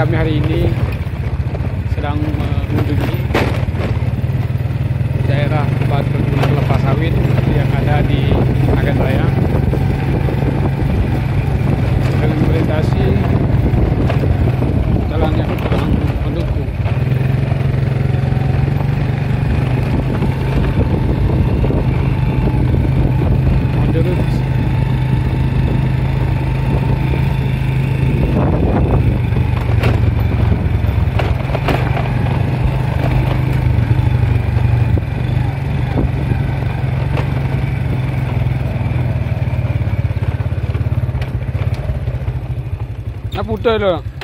kami hari ini sedang mengunjungi daerah tempat perkebunan kelapa sawit yang ada di Agan Raya dengan melintasi jalan yang mendukung. On the route. Putar lah.